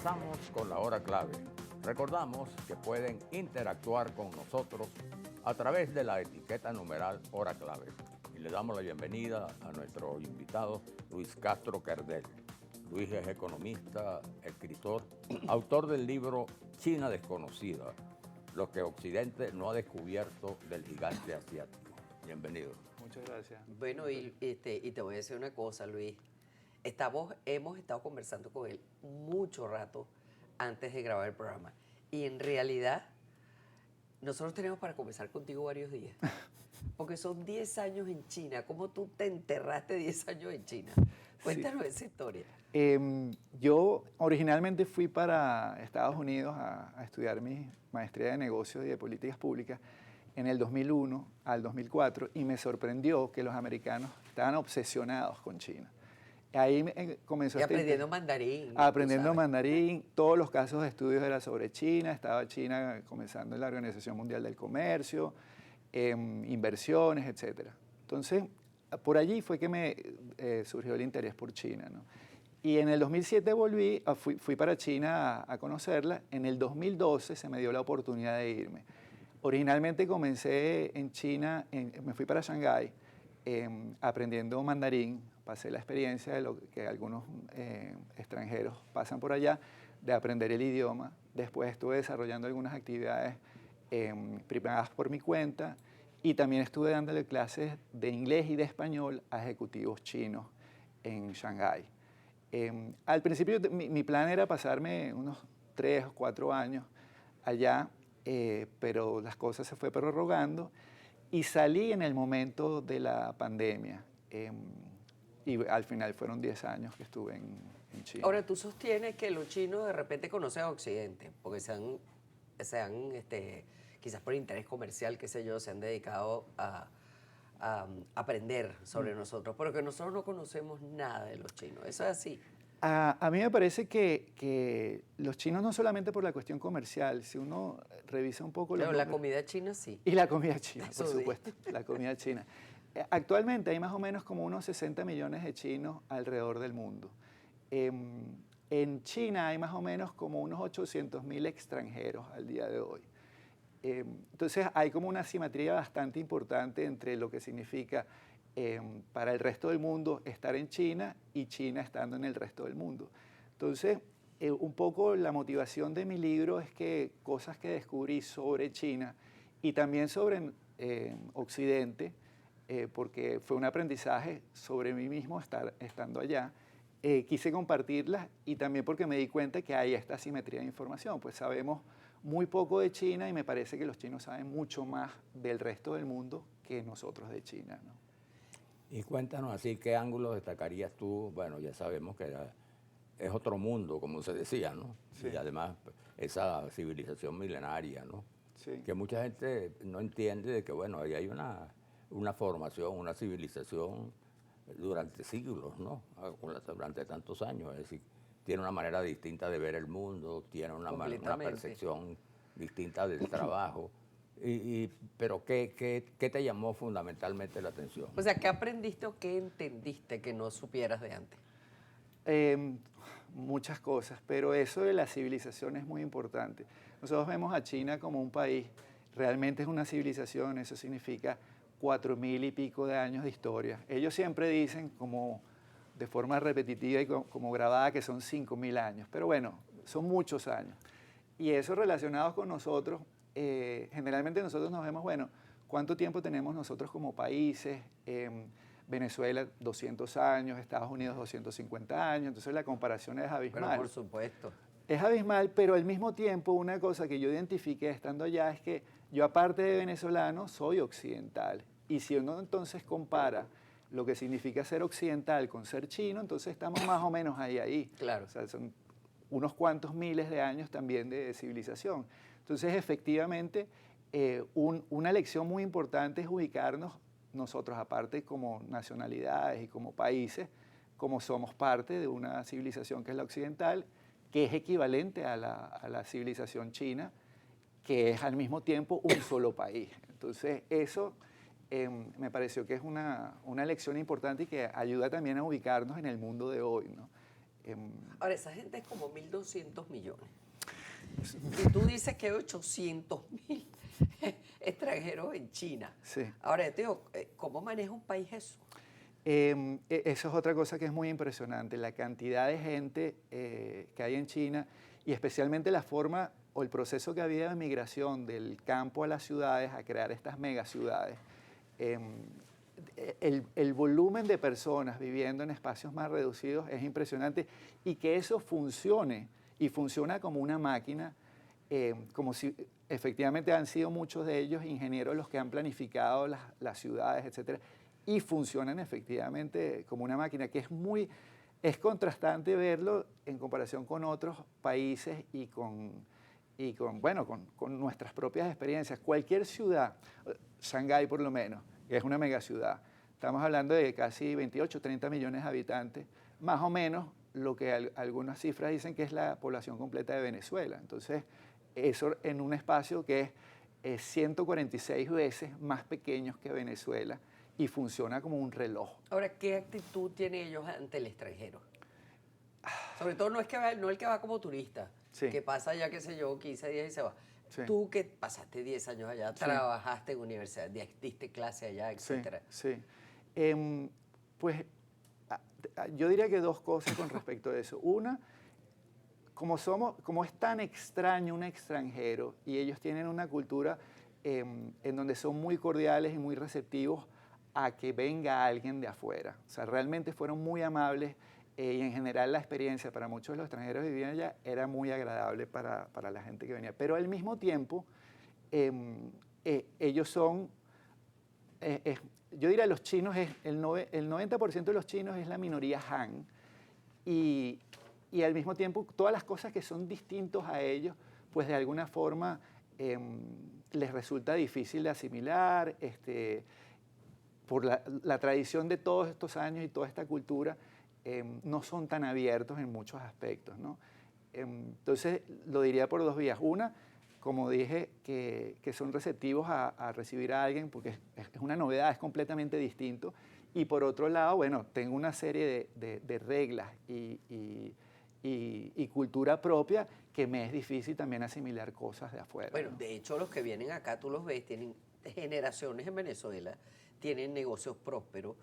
Empezamos con la hora clave. Recordamos que pueden interactuar con nosotros a través de la etiqueta numeral hora clave. Y le damos la bienvenida a nuestro invitado Luis Castro Cardel. Luis es economista, escritor, autor del libro China desconocida, lo que Occidente no ha descubierto del gigante asiático. Bienvenido. Muchas gracias. Bueno, y te voy a decir una cosa, Luis. Hemos estado conversando con él mucho rato antes de grabar el programa. Y en realidad, nosotros tenemos para conversar contigo varios días. Porque son 10 años en China. ¿Cómo tú te enterraste 10 años en China? Cuéntanos esa historia. Yo originalmente fui para Estados Unidos a estudiar mi maestría de negocios y de políticas públicas en el 2001 al 2004 y me sorprendió que los americanos estaban obsesionados con China. Ahí comenzó Y aprendiendo mandarín. Aprendiendo mandarín, todos los casos de estudios eran sobre China, estaba China comenzando en la Organización Mundial del Comercio, inversiones, etc. Entonces, por allí fue que me surgió el interés por China, ¿no? Y en el 2007 fui para China a conocerla, en el 2012 se me dio la oportunidad de irme. Originalmente comencé en China, me fui para Shanghái, aprendiendo mandarín. Pasé la experiencia de lo que algunos extranjeros pasan por allá, de aprender el idioma. Después estuve desarrollando algunas actividades privadas por mi cuenta y también estuve dándole clases de inglés y de español a ejecutivos chinos en Shanghái. Al principio mi plan era pasarme unos 3 o 4 años allá, pero las cosas se fue prorrogando y salí en el momento de la pandemia. Y al final fueron 10 años que estuve en China. Ahora, tú sostienes que los chinos de repente conocen a Occidente, porque quizás por interés comercial, qué sé yo, se han dedicado a aprender sobre nosotros, pero que nosotros no conocemos nada de los chinos. ¿Eso es así? A mí me parece que los chinos, no solamente por la cuestión comercial, si uno revisa un poco... Pero la comida china sí. Y la comida china, Eso por supuesto, la comida china. Actualmente hay más o menos como unos 60 millones de chinos alrededor del mundo. En China hay más o menos como unos 800.000 extranjeros al día de hoy. Entonces hay como una asimetría bastante importante entre lo que significa para el resto del mundo estar en China y China estando en el resto del mundo. Entonces, un poco la motivación de mi libro es que cosas que descubrí sobre China y también sobre Occidente, porque fue un aprendizaje sobre mí mismo estando allá, quise compartirlas y también porque me di cuenta que hay esta asimetría de información. Pues sabemos muy poco de China y me parece que los chinos saben mucho más del resto del mundo que nosotros de China, ¿no? Y cuéntanos así, ¿qué ángulo destacarías tú? Bueno, ya sabemos que es otro mundo, como se decía, ¿no? Sí. Y además esa civilización milenaria, ¿no? Sí. Que mucha gente no entiende de que, bueno, ahí hay una formación, una civilización durante siglos, ¿no? Durante tantos años, es decir, tiene una manera distinta de ver el mundo, tiene una percepción distinta del trabajo. Pero ¿qué te llamó fundamentalmente la atención? O sea, ¿qué aprendiste o qué entendiste que no supieras de antes? Muchas cosas, pero eso de la civilización es muy importante. Nosotros vemos a China como un país, realmente es una civilización, eso significa 4.000 y pico de años de historia. Ellos siempre dicen como de forma repetitiva y como grabada que son 5.000 años, pero bueno, son muchos años. Y eso relacionados con nosotros, generalmente nosotros nos vemos, bueno, ¿cuánto tiempo tenemos nosotros como países? Venezuela 200 años, Estados Unidos 250 años, entonces la comparación es abismal. Bueno, por supuesto. Es abismal, pero al mismo tiempo una cosa que yo identifiqué estando allá es que yo, aparte de venezolano, soy occidental. Y si uno entonces compara lo que significa ser occidental con ser chino, entonces estamos más o menos ahí. Claro. O sea, son unos cuantos miles de años también de civilización. Entonces, efectivamente, una lección muy importante es ubicarnos nosotros, aparte como nacionalidades y como países, como somos parte de una civilización que es la occidental, que es equivalente a la civilización china, que es al mismo tiempo un solo país. Entonces, eso me pareció que es una lección importante y que ayuda también a ubicarnos en el mundo de hoy, ¿no? Ahora, esa gente es como 1.200 millones. Y tú dices que hay 800.000 extranjeros en China. Sí. Ahora, yo te digo, ¿cómo maneja un país eso? Eso es otra cosa que es muy impresionante, la cantidad de gente que hay en China y especialmente la forma o el proceso que había de migración del campo a las ciudades a crear estas megaciudades. El volumen de personas viviendo en espacios más reducidos es impresionante y que eso funcione y funciona como una máquina, como si efectivamente han sido muchos de ellos ingenieros los que han planificado las ciudades, etcétera, y funcionan efectivamente como una máquina, que es contrastante verlo en comparación con otros países y con nuestras propias experiencias. Cualquier ciudad, Shanghái por lo menos, que es una megaciudad, estamos hablando de casi 28, 30 millones de habitantes, más o menos lo que algunas cifras dicen que es la población completa de Venezuela. Entonces, eso en un espacio que es 146 veces más pequeño que Venezuela y funciona como un reloj. Ahora, ¿qué actitud tienen ellos ante el extranjero? Sobre todo no el que va como turista, Sí. que pasa ya, qué sé yo, 15 días y se va. Sí. Tú que pasaste 10 años allá, Sí. trabajaste en universidad, diste clase allá, etcétera. Sí. Pues yo diría que dos cosas con respecto a eso. Una, como es tan extraño un extranjero y ellos tienen una cultura en donde son muy cordiales y muy receptivos a que venga alguien de afuera. O sea, realmente fueron muy amables y en general la experiencia para muchos de los extranjeros que vivían allá era muy agradable para la gente que venía. Pero al mismo tiempo, ellos son, yo diría los chinos, el 90% de los chinos es la minoría Han y al mismo tiempo todas las cosas que son distintos a ellos, pues de alguna forma les resulta difícil de asimilar, por la tradición de todos estos años y toda esta cultura, no son tan abiertos en muchos aspectos, ¿no? Entonces, lo diría por dos vías. Una, como dije, que son receptivos a recibir a alguien porque es una novedad, es completamente distinto. Y por otro lado, bueno, tengo una serie de reglas y cultura propia que me es difícil también asimilar cosas de afuera. Bueno, ¿no? de hecho, los que vienen acá, tú los ves, tienen generaciones en Venezuela, tienen negocios prósperos.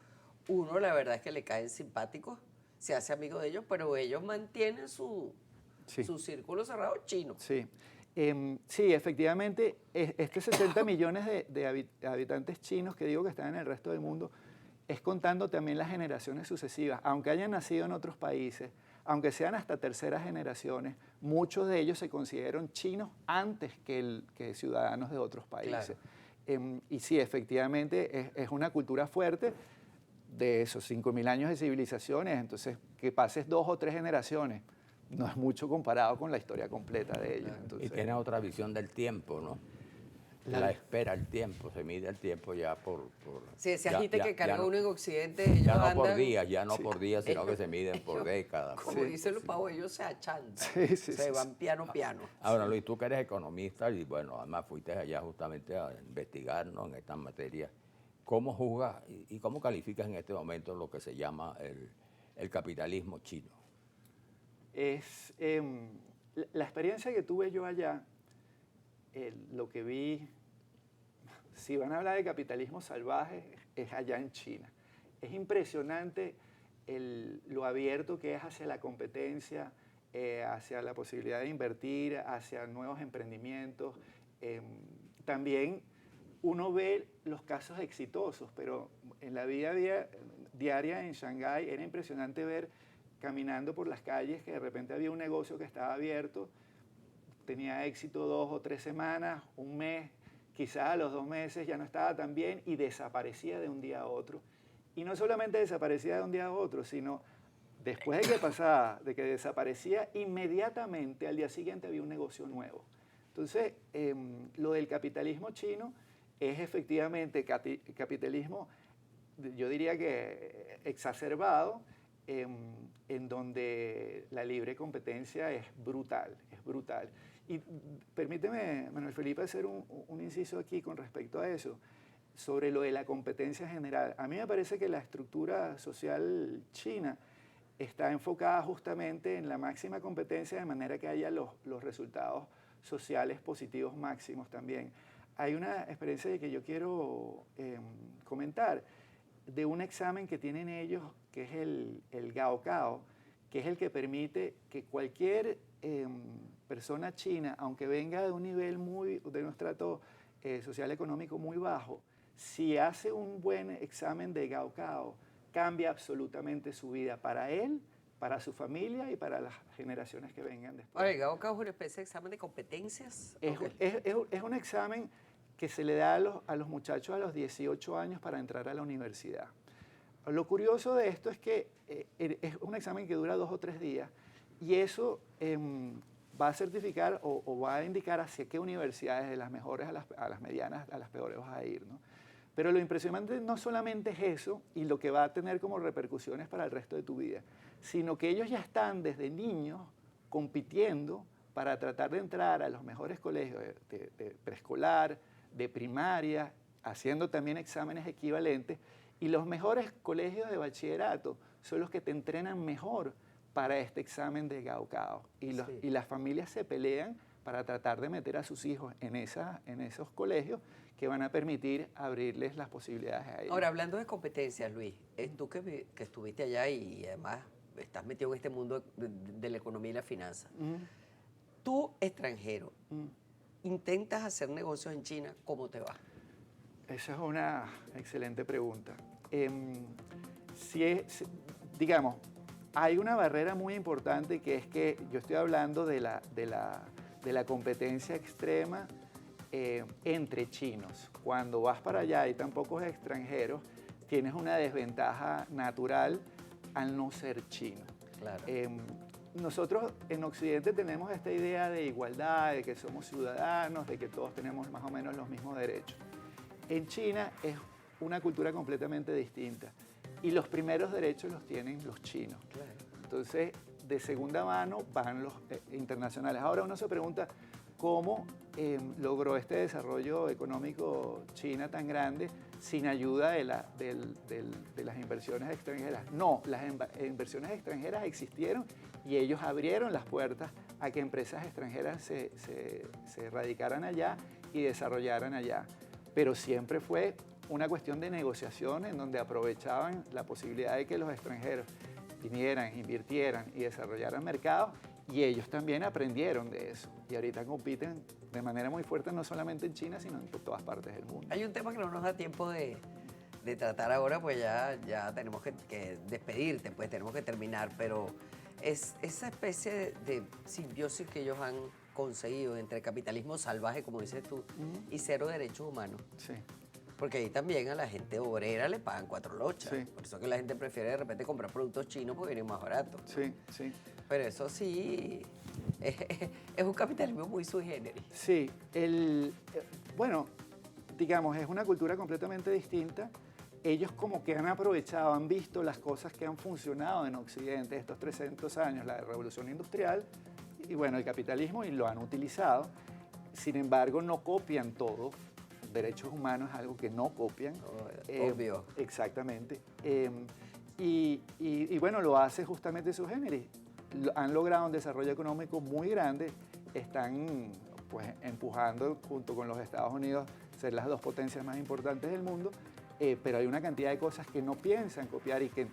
Uno, la verdad es que le caen simpáticos, se hace amigo de ellos, pero ellos mantienen su círculo cerrado chino. Sí. Sí, efectivamente, este 60 millones de habitantes chinos que digo que están en el resto del mundo, es contando también las generaciones sucesivas. Aunque hayan nacido en otros países, aunque sean hasta terceras generaciones, muchos de ellos se consideran chinos antes que ciudadanos de otros países. Claro. Y sí, efectivamente, es una cultura fuerte de esos 5.000 años de civilizaciones. Entonces, que pases 2 o 3 generaciones no es mucho comparado con la historia completa de ellos. Entonces, y tiene otra visión del tiempo, ¿no? La espera, el tiempo, se mide el tiempo ya por sí, ese agite que carga no, uno en Occidente, ellos ya no andan, por días, por días, sino que se miden por décadas. Como dicen los pavos, ellos se achantan, se van piano. Ahora, Luis, tú que eres economista y bueno, además fuiste allá justamente a investigar, ¿no?, en estas materias, ¿cómo juzgas y cómo calificas en este momento lo que se llama el capitalismo chino? La experiencia que tuve yo allá, lo que vi, si van a hablar de capitalismo salvaje, es allá en China. Es impresionante lo abierto que es hacia la competencia, hacia la posibilidad de invertir, hacia nuevos emprendimientos. También uno ve los casos exitosos, pero en la vida diaria en Shanghái era impresionante ver caminando por las calles que de repente había un negocio que estaba abierto, tenía éxito 2 o 3 semanas, un mes, quizás a los 2 meses ya no estaba tan bien y desaparecía de un día a otro. Y no solamente desaparecía de un día a otro, sino después de que desaparecía, inmediatamente al día siguiente había un negocio nuevo. Entonces, lo del capitalismo chino es efectivamente capitalismo, yo diría que exacerbado, en donde la libre competencia es brutal, es brutal. Y permíteme, Manuel Felipe, hacer un inciso aquí con respecto a eso, sobre lo de la competencia general. A mí me parece que la estructura social china está enfocada justamente en la máxima competencia de manera que haya los resultados sociales positivos máximos también. Hay una experiencia que yo quiero comentar de un examen que tienen ellos, que es el Gaokao, que es el que permite que cualquier persona china, aunque venga de un nivel de un estrato social económico muy bajo, si hace un buen examen de Gaokao, cambia absolutamente su vida para él, para su familia y para las generaciones que vengan después. Ahora, el Gaokao es una especie de examen de competencias. Es un examen que se le da a los muchachos a los 18 años para entrar a la universidad. Lo curioso de esto es que es un examen que dura 2 o 3 días y eso va a certificar o va a indicar hacia qué universidades, de las mejores a las medianas, a las peores vas a ir, ¿no? Pero lo impresionante no solamente es eso y lo que va a tener como repercusiones para el resto de tu vida, sino que ellos ya están desde niños compitiendo para tratar de entrar a los mejores colegios de preescolar, de primaria, haciendo también exámenes equivalentes, y los mejores colegios de bachillerato son los que te entrenan mejor para este examen de Gaokao. Y las familias se pelean para tratar de meter a sus hijos en esos colegios que van a permitir abrirles las posibilidades a ellos. Ahora, hablando de competencias, Luis, tú que estuviste allá y además estás metido en este mundo de la economía y la finanza, tú, extranjero, intentas hacer negocios en China, ¿cómo te va? Esa es una excelente pregunta. Digamos, hay una barrera muy importante que es que yo estoy hablando de la competencia extrema entre chinos. Cuando vas para allá y tan pocos extranjeros, tienes una desventaja natural al no ser chino. Claro. Nosotros en Occidente tenemos esta idea de igualdad, de que somos ciudadanos, de que todos tenemos más o menos los mismos derechos. En China es una cultura completamente distinta y los primeros derechos los tienen los chinos. Claro. Entonces, de segunda mano van los internacionales. Ahora uno se pregunta cómo logró este desarrollo económico China tan grande sin ayuda de las inversiones extranjeras. No, las inversiones extranjeras existieron y ellos abrieron las puertas a que empresas extranjeras se radicaran allá y desarrollaran allá. Pero siempre fue una cuestión de negociación en donde aprovechaban la posibilidad de que los extranjeros vinieran, invirtieran y desarrollaran mercados, y ellos también aprendieron de eso. Y ahorita compiten de manera muy fuerte no solamente en China, sino en todas partes del mundo. Hay un tema que no nos da tiempo de tratar ahora, pues ya tenemos que despedirte, pues tenemos que terminar, pero es esa especie de simbiosis que ellos han conseguido entre capitalismo salvaje, como dices tú, y cero derechos humanos. Sí. Porque ahí también a la gente obrera le pagan 4 lochas. Sí. Por eso que la gente prefiere de repente comprar productos chinos porque vienen más baratos. Sí, sí. Pero eso sí, es un capitalismo muy sui generis. Sí, bueno, digamos, es una cultura completamente distinta. Ellos como que han aprovechado, han visto las cosas que han funcionado en Occidente estos 300 años, la revolución industrial y bueno, el capitalismo, y lo han utilizado. Sin embargo, no copian todo. Derechos humanos es algo que no copian. Obvio. Exactamente. Y bueno, lo hace justamente su generis. Han logrado un desarrollo económico muy grande, están pues empujando junto con los Estados Unidos ser las 2 potencias más importantes del mundo, pero hay una cantidad de cosas que no piensan copiar y que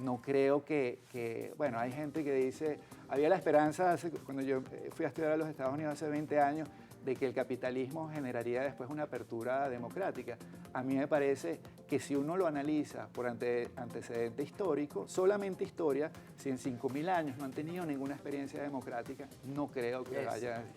no creo que bueno, hay gente que dice, había la esperanza cuando yo fui a estudiar a los Estados Unidos hace 20 años, de que el capitalismo generaría después una apertura democrática. A mí me parece que si uno lo analiza por antecedente histórico, solamente historia, si en 5.000 años no han tenido ninguna experiencia democrática, no creo que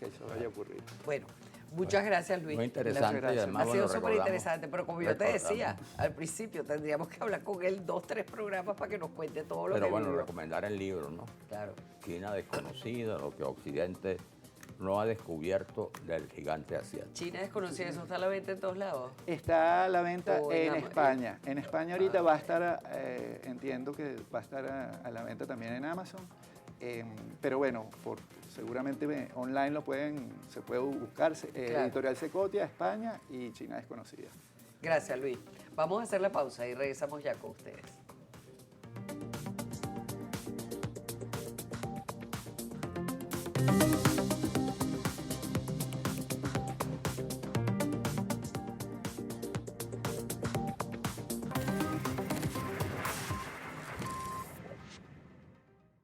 eso vaya a ocurrir. Bueno, muchas gracias, Luis. Muy interesante. Y además, Ha sido bueno, súper interesante, pero como yo te recordamos. decía al principio, tendríamos que hablar con él 2, 3 programas para que nos cuente todo lo Pero que bueno, vivió. recomendar el libro, ¿no? Claro. China desconocida, lo que Occidente no ha descubierto del gigante asiático. China desconocida, eso está a la venta en todos lados. Está a la venta O en en España. En España ahorita va a estar, entiendo que va a estar a la venta también en Amazon. Pero bueno, seguramente online se puede buscar. Claro. Editorial Secotia, España y China desconocida. Gracias, Luis. Vamos a hacer la pausa y regresamos ya con ustedes. Chao.